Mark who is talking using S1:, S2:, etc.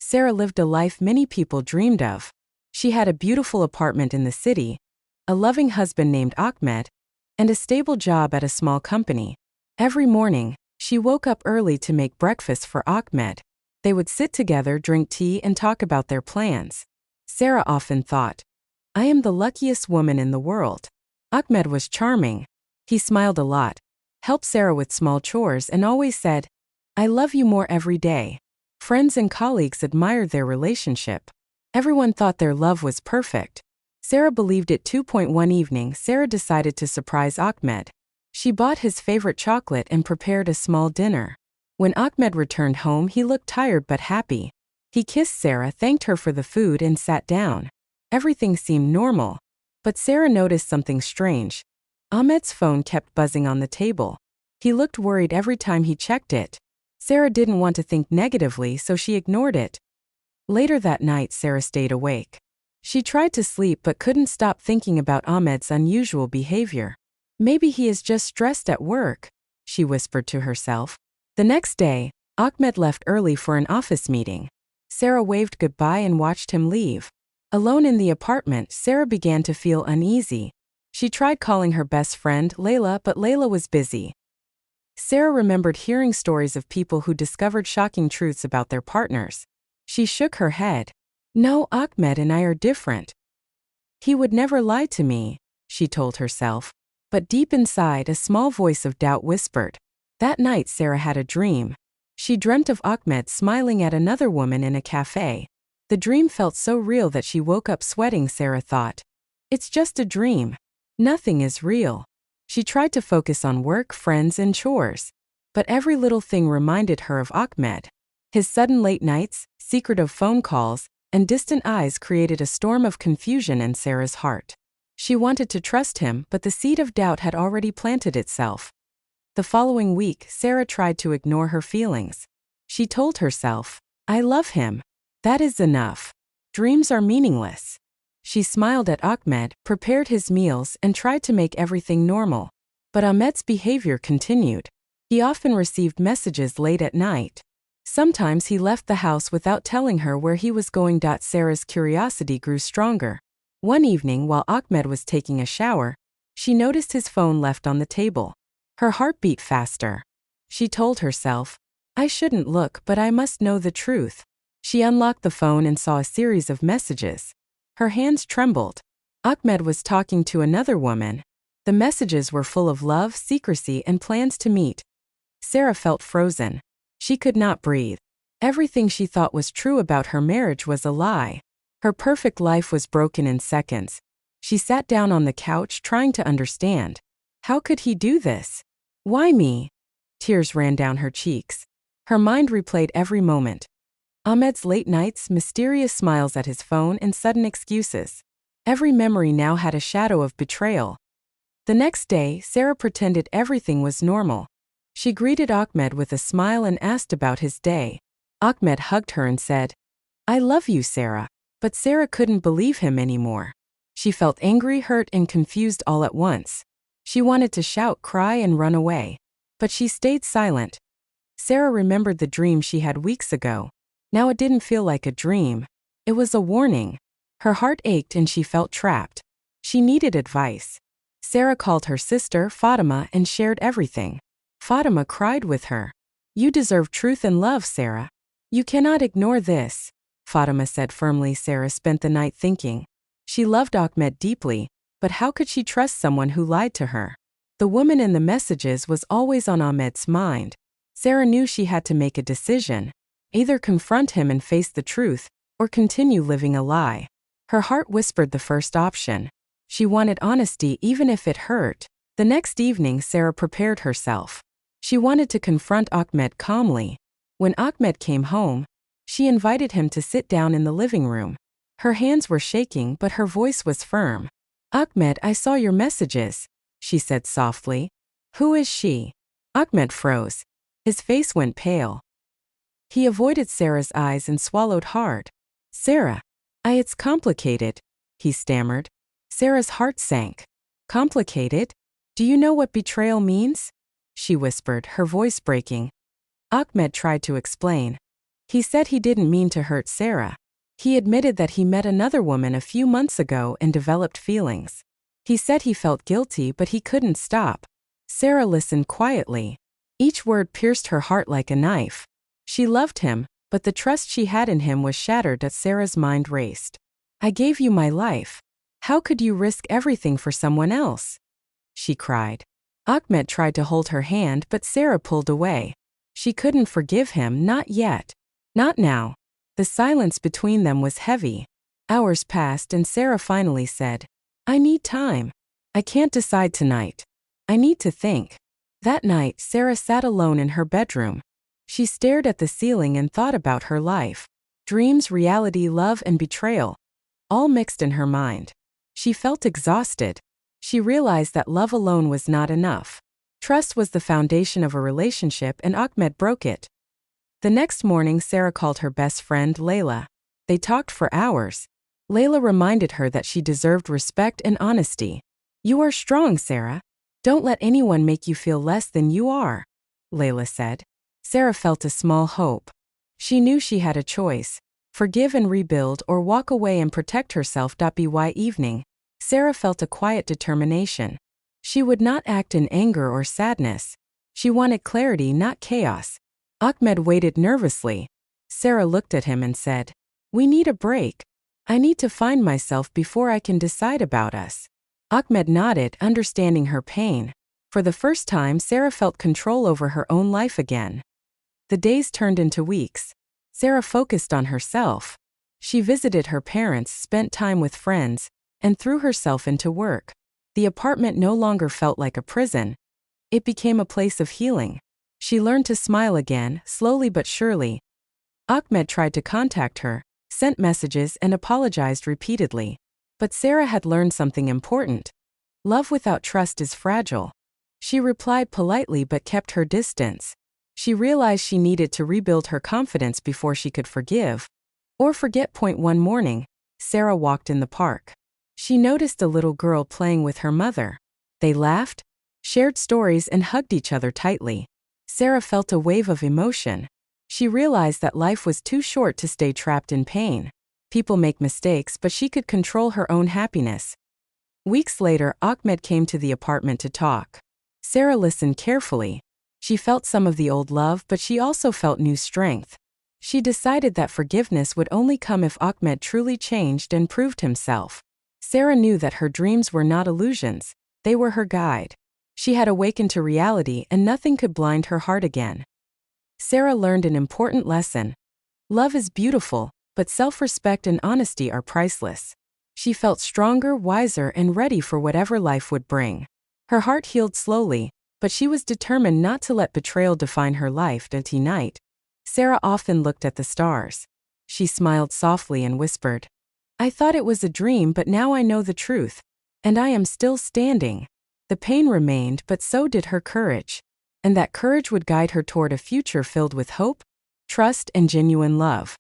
S1: Sarah lived a life many people dreamed of. She had a beautiful apartment in the city, a loving husband named Ahmed, and a stable job at a small company. Every morning, she woke up early to make breakfast for Ahmed. They would sit together, drink tea, and talk about their plans. Sarah often thought, "I am the luckiest woman in the world." Ahmed was charming. He smiled a lot, helped Sarah with small chores, and always said, "I love you more every day." Friends and colleagues admired their relationship. Everyone thought their love was perfect. Sarah believed it too. One evening, Sarah decided to surprise Ahmed. She bought his favorite chocolate and prepared a small dinner. When Ahmed returned home, he looked tired but happy. He kissed Sarah, thanked her for the food, and sat down. Everything seemed normal. But Sarah noticed something strange. Ahmed's phone kept buzzing on the table. He looked worried every time he checked it. Sarah didn't want to think negatively, so she ignored it. Later that night, Sarah stayed awake. She tried to sleep but couldn't stop thinking about Ahmed's unusual behavior. "Maybe he is just stressed at work," she whispered to herself. The next day, Ahmed left early for an office meeting. Sarah waved goodbye and watched him leave. Alone in the apartment, Sarah began to feel uneasy. She tried calling her best friend, Layla, but Layla was busy. Sarah remembered hearing stories of people who discovered shocking truths about their partners. She shook her head. "No, Ahmed and I are different. He would never lie to me," she told herself. But deep inside, a small voice of doubt whispered. That night, Sarah had a dream. She dreamt of Ahmed smiling at another woman in a cafe. The dream felt so real that she woke up sweating. Sarah thought, "It's just a dream. Nothing is real." She tried to focus on work, friends, and chores. But every little thing reminded her of Ahmed. His sudden late nights, secretive phone calls, and distant eyes created a storm of confusion in Sarah's heart. She wanted to trust him, but the seed of doubt had already planted itself. The following week, Sarah tried to ignore her feelings. She told herself, "I love him. That is enough. Dreams are meaningless." She smiled at Ahmed, prepared his meals, and tried to make everything normal. But Ahmed's behavior continued. He often received messages late at night. Sometimes he left the house without telling her where he was going. Sarah's curiosity grew stronger. One evening, while Ahmed was taking a shower, she noticed his phone left on the table. Her heart beat faster. She told herself, "I shouldn't look, but I must know the truth." She unlocked the phone and saw a series of messages. Her hands trembled. Ahmed was talking to another woman. The messages were full of love, secrecy, and plans to meet. Sarah felt frozen. She could not breathe. Everything she thought was true about her marriage was a lie. Her perfect life was broken in seconds. She sat down on the couch, trying to understand. How could he do this? Why me? Tears ran down her cheeks. Her mind replayed every moment. Ahmed's late nights, mysterious smiles at his phone, and sudden excuses. Every memory now had a shadow of betrayal. The next day, Sarah pretended everything was normal. She greeted Ahmed with a smile and asked about his day. Ahmed hugged her and said, "I love you, Sarah." But Sarah couldn't believe him anymore. She felt angry, hurt, and confused all at once. She wanted to shout, cry, and run away. But she stayed silent. Sarah remembered the dream she had weeks ago. Now it didn't feel like a dream. It was a warning. Her heart ached and she felt trapped. She needed advice. Sarah called her sister, Fatima, and shared everything. Fatima cried with her. "You deserve truth and love, Sarah. You cannot ignore this," Fatima said firmly. Sarah spent the night thinking. She loved Ahmed deeply, but how could she trust someone who lied to her? The woman in the messages was always on Ahmed's mind. Sarah knew she had to make a decision. Either confront him and face the truth, or continue living a lie. Her heart whispered the first option. She wanted honesty even if it hurt. The next evening, Sarah prepared herself. She wanted to confront Ahmed calmly. When Ahmed came home, she invited him to sit down in the living room. Her hands were shaking, but her voice was firm. "Ahmed, I saw your messages," she said softly. "Who is she?" Ahmed froze. His face went pale. He avoided Sarah's eyes and swallowed hard. "Sarah, it's complicated," he stammered. Sarah's heart sank. "Complicated? Do you know what betrayal means?" she whispered, her voice breaking. Ahmed tried to explain. He said he didn't mean to hurt Sarah. He admitted that he met another woman a few months ago and developed feelings. He said he felt guilty but he couldn't stop. Sarah listened quietly. Each word pierced her heart like a knife. She loved him, but the trust she had in him was shattered as Sarah's mind raced. "I gave you my life. How could you risk everything for someone else?" she cried. Ahmed tried to hold her hand but Sarah pulled away. She couldn't forgive him, not yet. Not now. The silence between them was heavy. Hours passed and Sarah finally said, "I need time. I can't decide tonight. I need to think." That night, Sarah sat alone in her bedroom. She stared at the ceiling and thought about her life. Dreams, reality, love, and betrayal. All mixed in her mind. She felt exhausted. She realized that love alone was not enough. Trust was the foundation of a relationship and Ahmed broke it. The next morning, Sarah called her best friend, Layla. They talked for hours. Layla reminded her that she deserved respect and honesty. "You are strong, Sarah. Don't let anyone make you feel less than you are," Layla said. Sarah felt a small hope. She knew she had a choice: forgive and rebuild or walk away and protect herself. By evening, Sarah felt a quiet determination. She would not act in anger or sadness. She wanted clarity, not chaos. Ahmed waited nervously. Sarah looked at him and said, "We need a break. I need to find myself before I can decide about us." Ahmed nodded, understanding her pain. For the first time, Sarah felt control over her own life again. The days turned into weeks. Sarah focused on herself. She visited her parents, spent time with friends, and threw herself into work. The apartment no longer felt like a prison. It became a place of healing. She learned to smile again, slowly but surely. Ahmed tried to contact her, sent messages and apologized repeatedly. But Sarah had learned something important. Love without trust is fragile. She replied politely but kept her distance. She realized she needed to rebuild her confidence before she could forgive or forget. One morning, Sarah walked in the park. She noticed a little girl playing with her mother. They laughed, shared stories, and hugged each other tightly. Sarah felt a wave of emotion. She realized that life was too short to stay trapped in pain. People make mistakes, but she could control her own happiness. Weeks later, Ahmed came to the apartment to talk. Sarah listened carefully. She felt some of the old love, but she also felt new strength. She decided that forgiveness would only come if Ahmed truly changed and proved himself. Sarah knew that her dreams were not illusions. They were her guide. She had awakened to reality and nothing could blind her heart again. Sarah learned an important lesson. Love is beautiful, but self-respect and honesty are priceless. She felt stronger, wiser, and ready for whatever life would bring. Her heart healed slowly, but she was determined not to let betrayal define her life. That night, Sarah often looked at the stars. She smiled softly and whispered, "I thought it was a dream, but now I know the truth. And I am still standing." The pain remained, but so did her courage. And that courage would guide her toward a future filled with hope, trust, and genuine love.